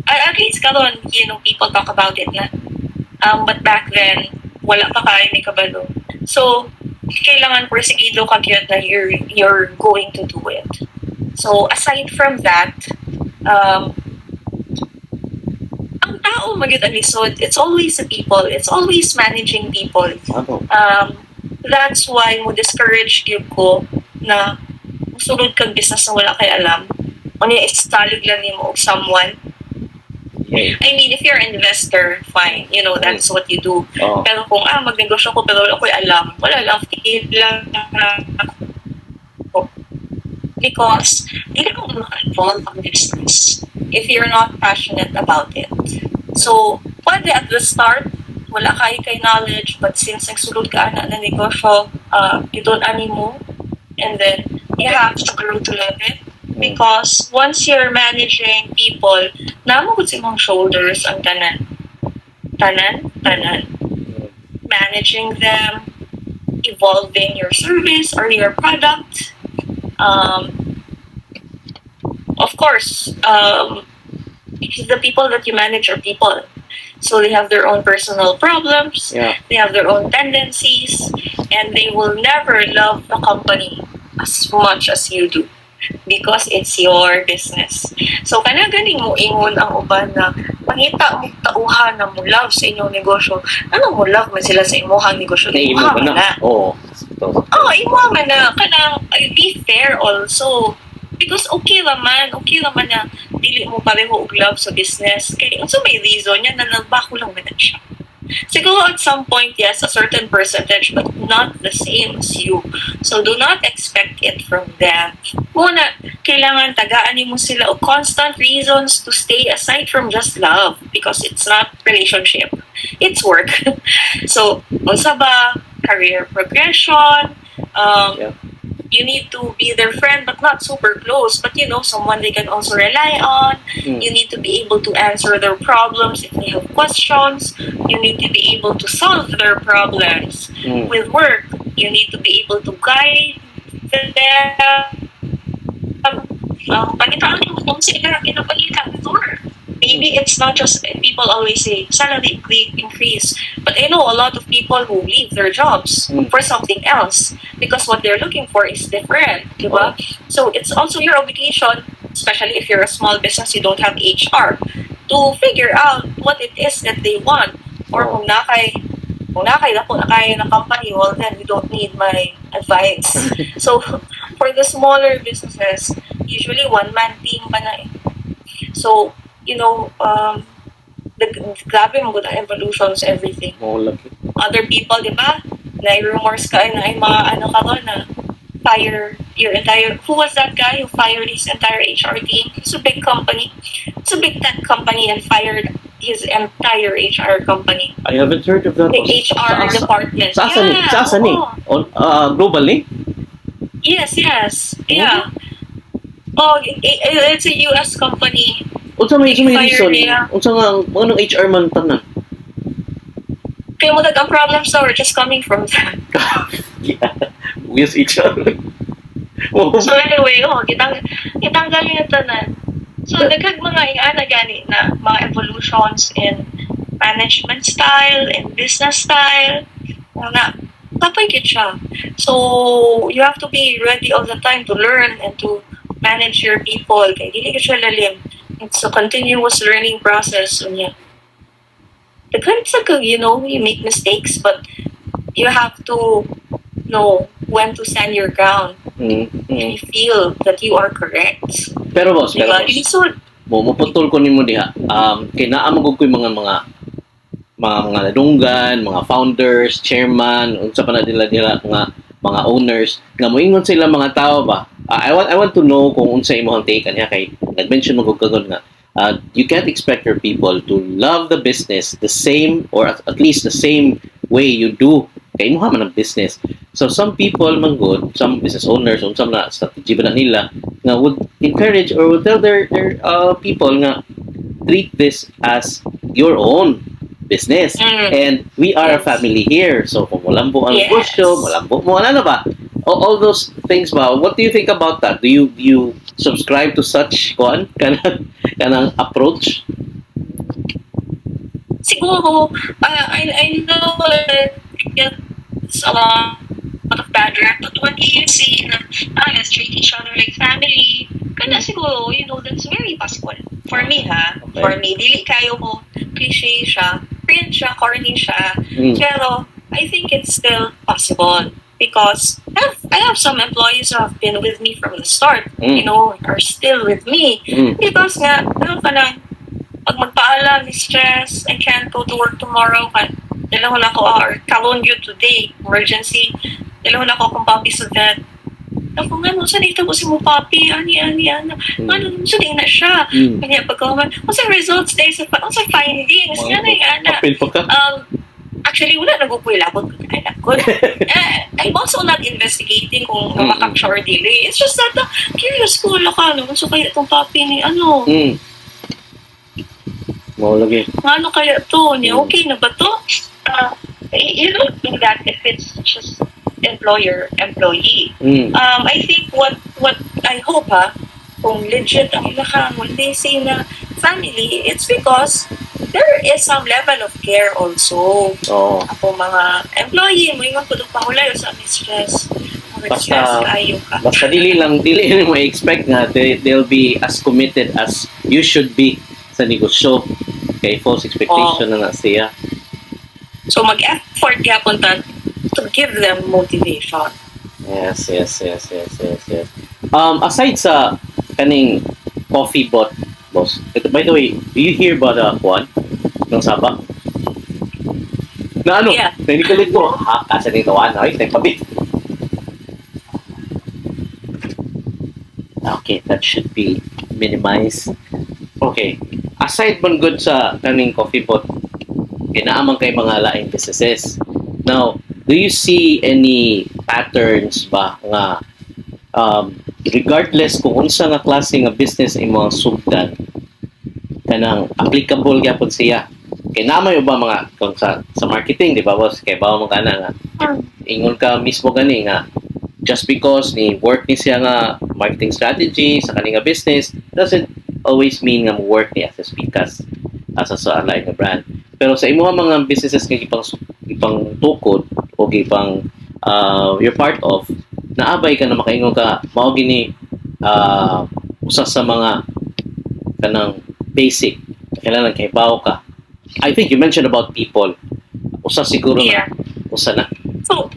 at least karon, people talk about it na. But back then, wala pa kayo ni kabalo. So, kailangan persigido ka gyud na you're going to do it. So, aside from that, ang tao magyud ang lisod, it's always the people. It's always managing people. that's why mo discourage gyud ko na musulod kang business na wala kay alam. Ano yung istalig lang nimo og someone. Okay. I mean, if you're an investor, fine. You know, that's what you do. Oo. Pero kung magnegosyo ko pero wala ko'y alam, wala lang, feel lang na ako. Because hindi ko maka-involve ang business if you're not passionate about it. So, pwede at the start, wala kay knowledge, but since nagsulod ka na negosyo, ani mo, and then you have to grow to love it. Because once you're managing people, namagod sa imong shoulders ang tanan. Managing them, evolving your service or your product. Of course, the people that you manage are people. So they have their own personal problems, Yeah. they have their own tendencies, and they will never love the company as much as you do because it's your business. So kana ganing mo ingon ang uban na mangita mo tauhan na mo love sa inyong negosyo. Ano mo love man sila sa imong negosyo? Imo Imuha ba man na? Oo. Oh, imuha man na kanang be fair also. Because okay naman na dili mo pareho og love sa business. Kaya unsa may reason yan na nagbako lang man siya. Siguro at some point, yes, a certain percentage, but not the same as you. So do not expect it from them. Muna, kailangan tagaan mo sila o constant reasons to stay aside from just love because it's not relationship. It's work. So, unsa ba? Career progression, Yeah. you need to be their friend but not super close, but someone they can also rely on. You need to be able to answer their problems if they have questions. You need to be able to solve their problems. With work, you need to be able to guide them. Panitaan mo kung sila kinapagita with work. Maybe it's not just, people always say salary increase, but I know a lot of people who leave their jobs for something else because what they're looking for is different, diba? So it's also your obligation, especially if you're a small business, you don't have HR, to figure out what it is that they want. Or kung nakay na company, well then you don't need my advice. So for the smaller businesses, usually one-man team pa na eh. So grabe mo ang evolutions, everything. Other people, di ba? Na-rumors ka na ay mga na fire your entire, who was that guy who fired his entire HR team? It's a big company. It's a big tech company and fired his entire HR company. I haven't heard of that. The HR department. Sa asa ni? Global ni? Yes. Yeah. Oh, it's a US company. Unsa may reason? niya. Unsa nga anong HR man tanan? Kaya mo ang problems are just coming from them. Yeah. We use HR. So anyway, gitanggal niya tanan. So daghang mga ingana gani na mga evolutions in management style, in business style, na papagit siya. So you have to be ready all the time to learn and to manage your people. Kaya dili ka siya lalim. It's a continuous learning process. You make mistakes, but you have to know when to stand your ground and you feel that you are correct. Pero boss, muputol ko nimo diha. Kay naa magug koy mga ladunggan, mga founders, chairman, unsa pa na dila mga owners nga moingon sila mga tao ba. I want to know kung unsa imong take niya kay nag-mention mo kagod nga you can't expect your people to love the business the same or at least the same way you do kay mo man ang business. So some people man good, some business owners or some na strategy ba na nila nga would encourage or would tell their people nga treat this as your own business. And we are a family here. So kung malambo ang negosyo, malambo mo ano ba? All those things ba? What do you think about that? Do you subscribe to such kanang approach? Siguro, I know it's a lot of bad rap, but when you say na let's treat each other like family, kana siguro, that's very possible. For me, Okay. For me, dili kayo mo cliche siya, print siya, corny siya, pero I think it's still possible because I have some employees who have been with me from the start, Mm. are still with me. Mm. Because nga, parang pag magpaalam, stress, I can't go to work tomorrow, dalawon ako, or kalon you today, emergency, dalawon ako kung papi sa that. Ako nga, saan ito ko si mo papi, ani, ano, saan na siya. Mm. Kanya pagkaman, sa results day, sa findings, Wow. nga na yan. Apil pa ka? Actually, wala nagpupulabot ko na anak ko. I'm also not investigating kung Mm. makak-siya or delay. It's just that, curious ko, ka, no? So, kaya itong papi ni, Mm. Mau lagi. ano kaya to? Niya, Mm. okay na ba to? You don't do that if it's just employer-employee. Mm. I think what I hope, kung legit ang lakang, when they say na family, it's because there is some level of care also. Oo. Ako mga employee, mo yung pudong pahulay sa mistress. Basta- Kayo ka. Basta dili mo expect nga they'll be as committed as you should be sa negosyo. Kay false expectation na siya. So mag-effort yapon ta to give them motivation. Yes. Aside sa kaning coffee bot, boss. Ito, by the way, do you hear about Juan ng Sabah? Na ano? Yeah. Nanikulit ko. Kasa nito Juan. Ay, pabit. Okay, that should be minimized. Okay. Aside man good sa kaning coffee bot, kinaamang kay mga laing businesses. Now, do you see any patterns ba nga regardless kung unsa nga klase nga business ang mga sugdan kanang applicable gyapon siya? Kay namay ba mga kung sa marketing, di ba boss? Kay bawo man kana nga ingon ka mismo gani nga just because ni work ni siya nga marketing strategy sa kaning nga business doesn't always mean nga work ni as a speakers as a like a brand. Pero sa imo mga businesses nga ipang tukod o ipang you're part of, naabay ka na makaingon ka mao gini usa sa mga kanang basic kailangan kahibaw ka. I think you mentioned about people. Usa siguro Yeah. na usa na. So,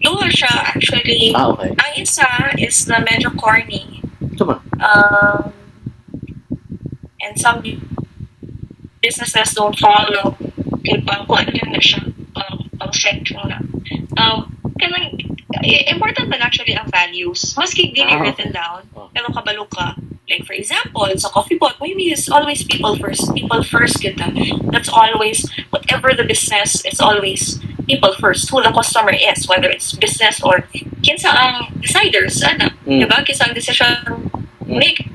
duha siya actually. Okay. Ang isa is na medyo corny. Tama. And some businesses don't follow. Kaya pang kung ano na siya, pang section na. Kanang, important man actually ang values. Maski hindi written down, pero kabalo ka. Like for example, sa coffee pot, maybe it's always people first. People first kita. That's always, whatever the business, it's always people first. Who the customer is, whether it's business or kinsa ang deciders, diba? Kinsa ang decision make.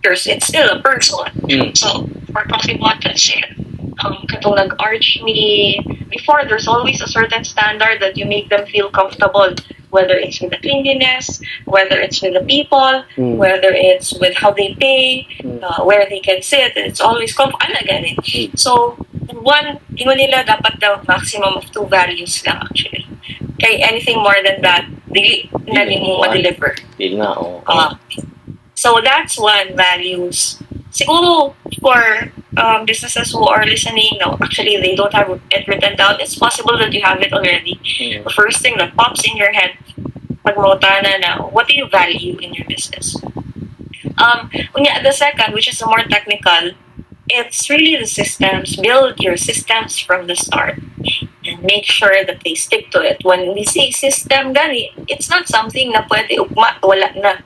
It's still a person. So, for coffee pot, let's say, katong nag-arch ni before, there's always a certain standard that you make them feel comfortable, whether it's with the cleanliness, whether it's with the people, whether it's with how they pay, where they can sit. It's always ganit. So, ingon nila dapat daw maximum of 2 values lang actually. Kay anything more than that, dili na mo ma-deliver. Dili na, oo. So that's one, values. Siguro for businesses who are listening now, actually they don't have it written down. It's possible that you have it already. The first thing that pops in your head, pag mautana na, what do you value in your business? The second, which is more technical, it's really the systems. Build your systems from the start and make sure that they stick to it. When we say system, gani, it's not something na pwede ugma, wala na.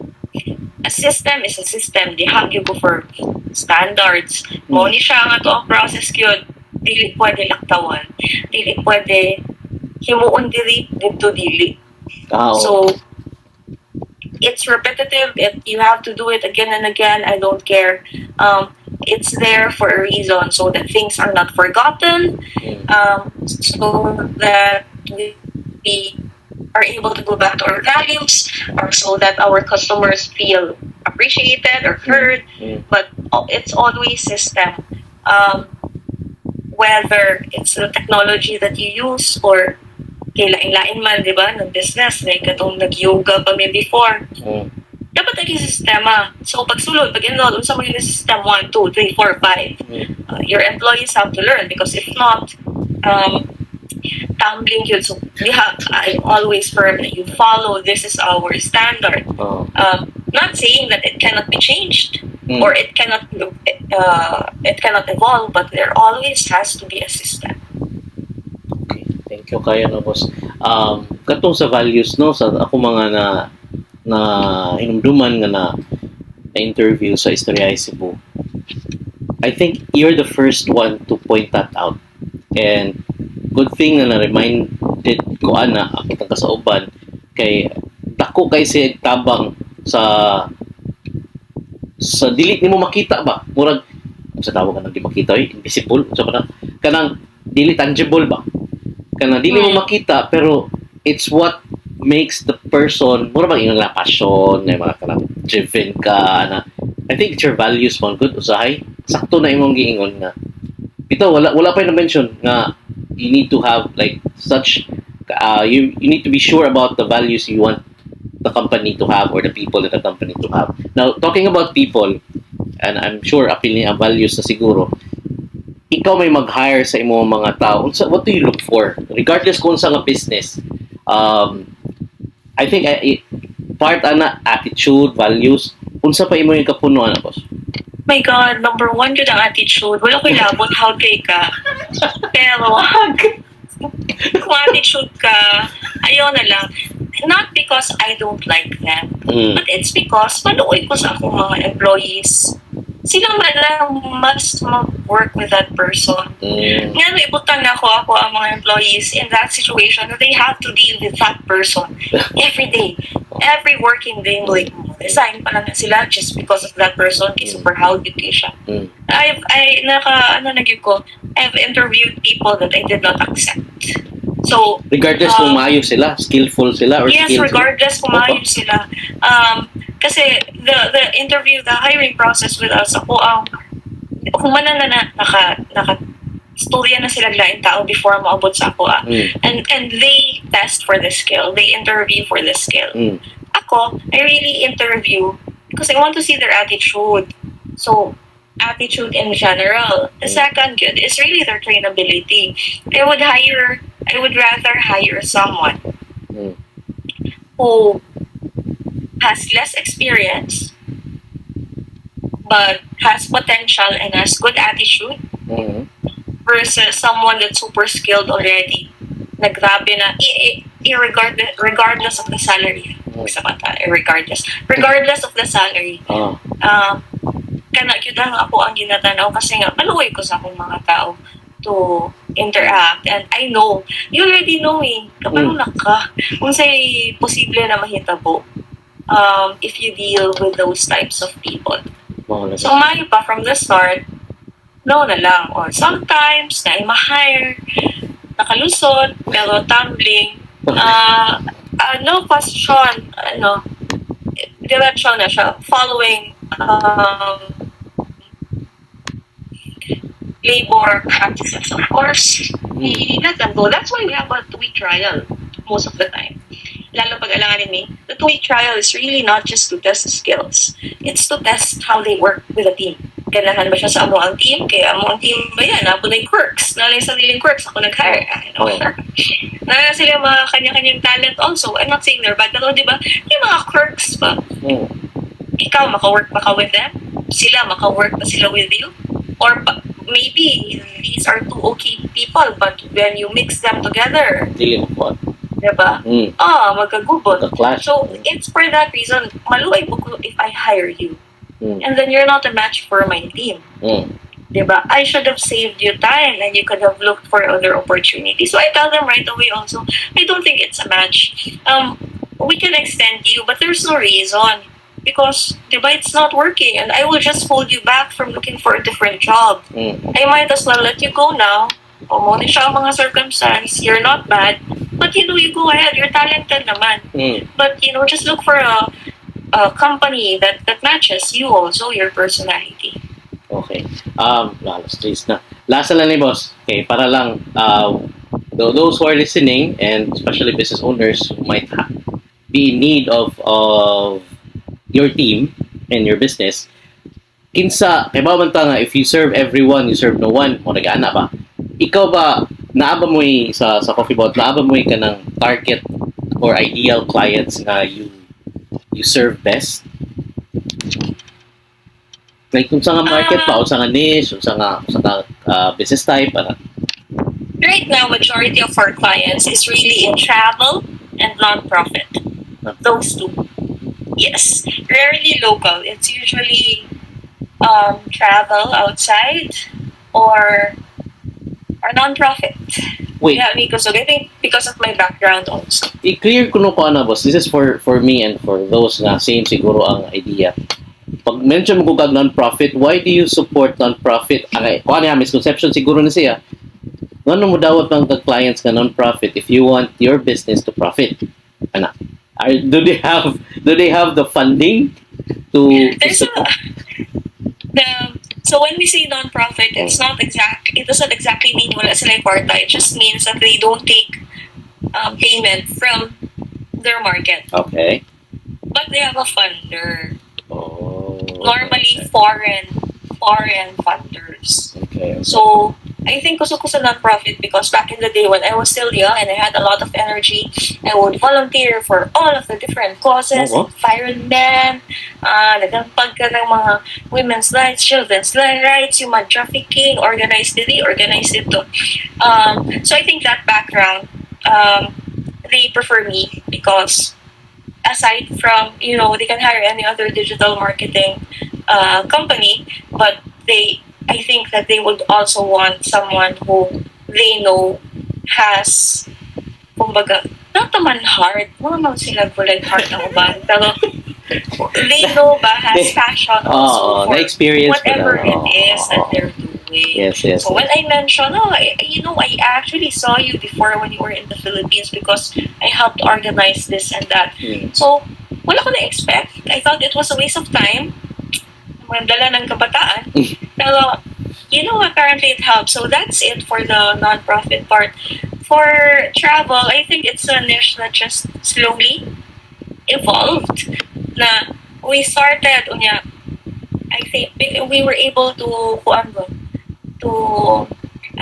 A system is a system. They have you go for standards. Mo ni siya nga to ang process yun. Dili pwede laktawan. Dili pwede himuon dili dito dili. So it's repetitive. You have to do it again and again. I don't care. It's there for a reason so that things are not forgotten. So that we are able to go back to our values, or so that our customers feel appreciated or heard. But it's always system. Whether it's the technology that you use or kailain-lain man, di ba, ng business, like katong nag-yoga pa may before. Dapat naging sistema. So, pag sulod, pag enroll, unsa maging system 1, 2, 3, 4, 5. Your employees have to learn because if not, tumbling yun. So, I'm always firm that you follow, this is our standard. Oh. Not saying that it cannot be changed Mm. or it cannot evolve, but there always has to be a system. Okay. Thank you kayo no boss. Katong sa values no sa ako mga na hinumduman nga na interview sa Istorya Cebu. I think you're the first one to point that out. And good thing na na-reminded ko ana akitang kasauban kay dako kay si tabang sa dili nimo makita ba murag sa tawag kanang di makita invisible sa kanang dili tangible ba kanang dili mo makita pero it's what makes the person mura bang iyong passion na mga kanang driven ka na I think it's your values man good usahay sakto na imong giingon nga ito wala pa na mention nga you need to have like such you need to be sure about the values you want the company to have or the people in the company to have. Now, talking about people, and I'm sure appealing ang values na siguro, ikaw may mag-hire sa imong mga tao. What do you look for? Regardless kung sa nga business. I think part ana attitude, values, unsa pa imo yung kapunuan boss? My God, number one yun ang attitude. Wala ko ilabot how kay ka. Pero, kung attitude ka, ayaw na lang. Not because I don't like them, but it's because maluoy ko sa akong mga employees. Sila man lang must work with that person. Nga no, ibutang na ako ang mga employees in that situation that they have to deal with that person every day. Every working day, like, resign pa lang na sila just because of that person kay super howdy kay siya. I've interviewed people that I did not accept. So, regardless kung maayo sila, skillful sila or yes, skilled regardless kung maayo sila. Kasi the interview, the hiring process with us, ako kung manan na storya na sila laing tao before maabot sa ako and they test for the skill, they interview for the skill. Ako, I really interview because I want to see their attitude. So, attitude in general. The second good is really their trainability. I would rather hire someone who has less experience but has potential and has good attitude versus someone that's super skilled already. Naggrabe na regardless of the salary. Regardless of the salary. Kana gyud ang ako ang ginatanaw kasi nga maluoy ko sa akong mga tao to interact and I know you already know kapanunak ka kung say posible na mahitabo if you deal with those types of people. So mayo pa from the start no na lang or sometimes na ma-hire nakalusot pero tumbling no question direction na siya following labor practices. Of course, we let them go. That's why we have a 2-week trial most of the time. Lalo pag alanganin me, the 2-week trial is really not just to test the skills. It's to test how they work with a team. Kailangan ba siya sa amo ang team? Kaya amo ang team ba yan? Apo na yung quirks. Nalay sa nilang quirks. Ako nag-hire. Nalay sila mga kanya-kanyang talent also. I'm not saying they're bad. Pero diba, yung mga quirks ba? Ikaw, maka-work ba ka with them? Sila, maka-work ba sila with you? Or maybe these are two okay people, but when you mix them together, diba? Magkagubot. So, it's for that reason, maluway po if I hire you. And then you're not a match for my team. Diba? I should have saved you time and you could have looked for other opportunities. So I tell them right away also, I don't think it's a match. We can extend you, but there's no reason. Because, diba, it's not working and I will just hold you back from looking for a different job. I might as well let you go now. Muna siya ang mga circumstance. You're not bad. But, you go ahead. You're talented naman. But, just look for a company that matches you also, your personality. Okay. Last days na. Last na ni boss. Okay, para lang, those who are listening, and especially business owners who might be in need of your team and your business, kinsa, kay ba man ta nga, if you serve everyone, you serve no one, o nag-aana ba? Ikaw ba, naaba mo sa Coffee Bot, naaba mo ka ng target or ideal clients na you serve best? Like kung sa nga market pa, o sa nga niche, o sa nga business type, Right now, majority of our clients is really in travel and non-profit. Those two. Yes. Rarely local. It's usually travel outside or non-profit. Wait, Yeah, because I think because of my background also. i-clear ko no ko na, boss. This is for me and for those na same siguro ang idea. Pag mention mo kag non-profit, why do you support non-profit? Kung ano yung misconception siguro na siya. Ano mo dawat ng clients ka non-profit if you want your business to profit? Ano? Do they have the funding to There's support? So when we say non-profit, it doesn't exactly mean wala sila kwarta. It just means that they don't take payment from their market. Okay. But they have a funder. Oh. Normally foreign funders. Okay. So I think gusto ko sa non-profit because back in the day when I was still young and I had a lot of energy, I would volunteer for all of the different causes, environment, nagampag ka ng mga women's rights, children's rights, human trafficking, organized ito. So I think that background, they prefer me because aside from, they can hire any other digital marketing company, but I think that they would also want someone who they know has, kumbaga, not naman heart, wala naman sila gulag heart ng uban, pero they know has passion also for experience whatever it is that they're doing. Yes. So when I mentioned, I actually saw you before when you were in the Philippines because I helped organize this and that. So, wala ko na-expect. I thought it was a waste of time. Mandala ng kabataan. Pero, apparently it helps. So that's it for the non-profit part. For travel, I think it's a niche that just slowly evolved. Na we started, I think we were able to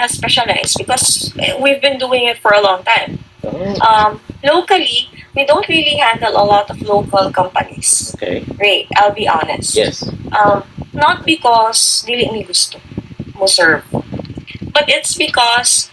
specialize because we've been doing it for a long time. Locally, we don't really handle a lot of local companies. Okay. Right, I'll be honest. Yes. Not because dili ni gusto mo serve, but it's because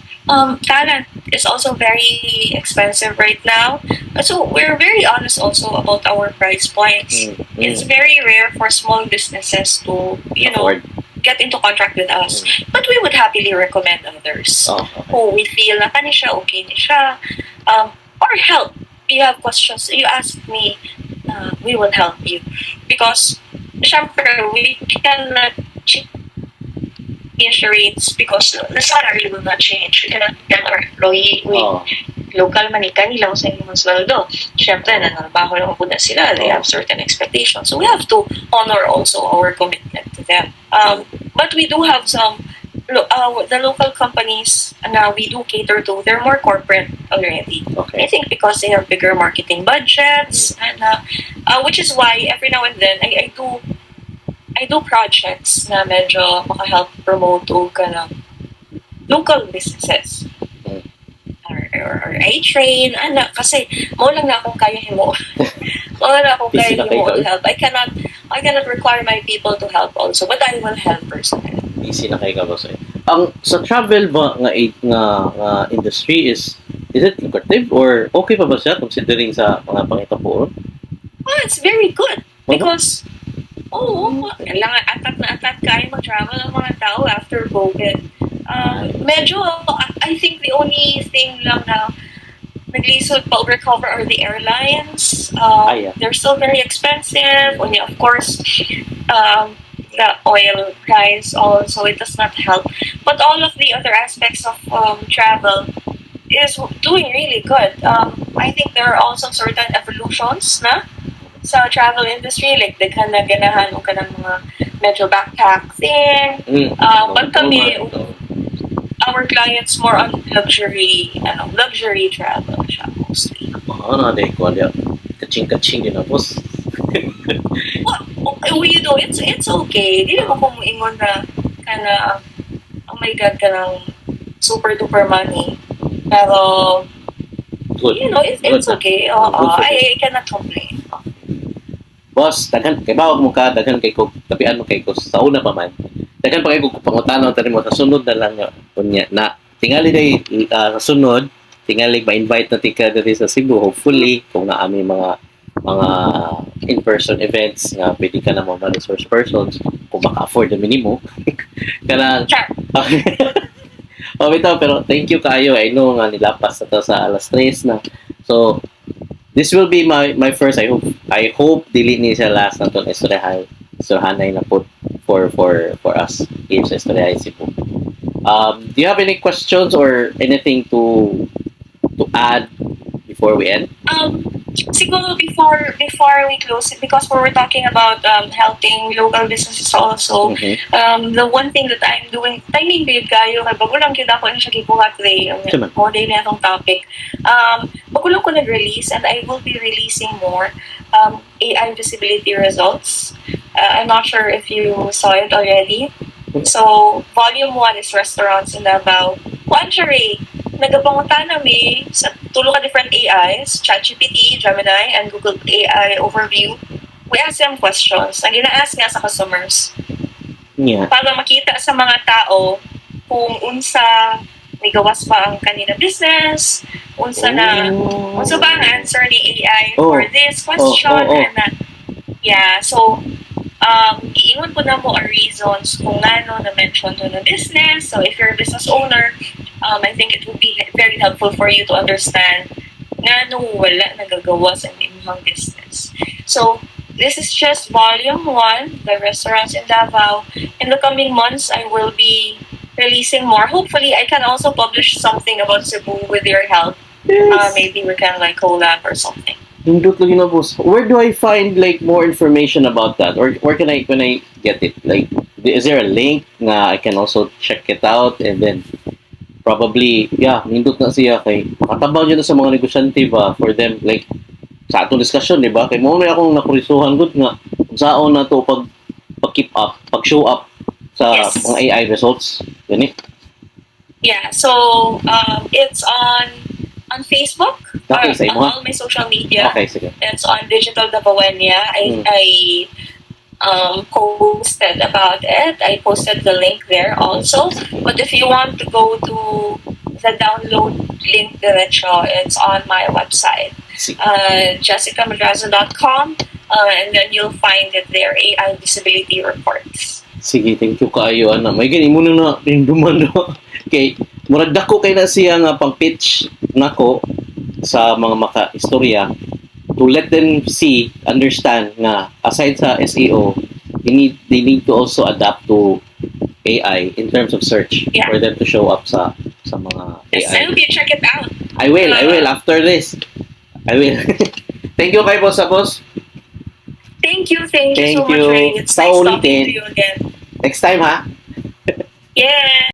talent is also very expensive right now. So we're very honest also about our price points. It's very rare for small businesses to, afford. Get into contract with us. But we would happily recommend others who we feel na kani siya, okay ni siya, or help. You have questions, you ask me, we will help you. Because, syempre, we cannot change rates because the salary will not change. We cannot tell our employee, local man kanila sa inyong sweldo. Syempre, nanarbaho lang po na sila. They have certain expectations. So we have to honor also our commitment to them. But we do have some, the local companies now we do cater to, they're more corporate already. Okay. I think because they have bigger marketing budgets, and which is why every now and then I do projects na medyo makahelp promote ka ng local businesses. Or I train, kasi mo lang na akong kaya himo. Wala na akong kaya himo to help. I cannot require my people to help also, but I will help personally. Easy na kayo ka ba sa'yo? Ang sa travel ba nga industry is it lucrative or okay pa ba siya considering sa mga pangitapuon? Oh, it's very good because kailangan atat kaya mag-travel ang mga tao after COVID. Medyo, I think the only thing lang na naglisod pa recover are the airlines. They're still very expensive. Of course, the oil price also, it does not help. But all of the other aspects of travel is doing really good. I think there are also certain evolutions na sa travel industry, like daghan na ganahan o ka ng mga medyo backpack thing. But kami, our clients more on luxury travel siya mostly. Day ko dia. Kaching din boss. It's okay. Dili mo ko moingon na kana, oh my God, kanang super duper money. Pero, Good. it's Good. okay. Good for I cannot complain. Boss, daghan kay bawag mo ka, daghan kay ko tapian mo kay ko sa una pa man. Daghan pa kay ko pangutanaw tani mo sa sunod na lang kunya na tingali day sa sunod, tingali ma-invite na tika diri sa Cebu hopefully kung naami mga in-person events nga pwede ka na mga resource persons kung maka-afford na minimo. Kanang Char. oh, bitaw, pero thank you kayo. I know nga nilapas na to sa alas 3 na. So, this will be my first. I hope dili ni sa last na to istoryahanay na put for us here sa Istoryahay Cebu. Do you have any questions or anything to add before we end? Siguro before we close it, because we were talking about helping local businesses also. Mhm. The one thing that I'm doing, timing babe kayo, kay bago lang kita ko na siya gibuhat today, Sure. model na itong topic. Bago lang ko nag-release and I will be releasing more AI visibility results. I'm not sure if you saw it already. So, volume 1 is restaurants in Davao. Kuan siya Ray, nagapangutana mi sa tulo ka different AIs, ChatGPT, Gemini, and Google AI Overview. We ask them questions. Ang gina-ask nga sa customers Yeah. para makita sa mga tao kung unsa may gawas pa ang kanina business, unsa ba ang answer ni AI for this question, and that. Yeah, so iingon po na mo ang reasons kung ngano na-mention to na business. So if you're a business owner, I think it would be very helpful for you to understand ngano wala nagagawa sa inyong business. So this is just volume 1, the restaurants in Davao. In the coming months, I will be releasing more. Hopefully, I can also publish something about Cebu with your help. Yes. Maybe we can like collab or something. Hindot lang yun, boss. Where do I find like more information about that? Or where can I get it? Like, is there a link na I can also check it out and then probably, hindot na siya kay makatabaw nyo na sa mga negosyante ba for them like sa atong discussion, di ba? Kay mo na akong nakurisuhan good nga kung saan na to pag-keep up, pag-show up sa Yes. mga AI results. Ganit. Yeah, so it's on Facebook, Okay, or sa on imo, ha? all my social media. Okay, sige. It's on Digital Davawenia. I posted about it. I posted the link there also. But if you want to go to the download link diretso, it's on my website, Sige. jessicamadrazo.com, and then you'll find it there, AI visibility reports. Sige, thank you kaayo ana. May gani mo na rinduman no. Okay, murag dako kay na siya nga pang pitch nako sa mga maka-istorya to let them see, understand nga aside sa SEO, they need to also adapt to AI in terms of search for them to show up sa mga Yes, I AI. hope you check it out. I will after this. I will. Thank you kay boss. Thank you so Thank much, you. Ray. It's Sa nice talking ulitin. to you again. Next time ha.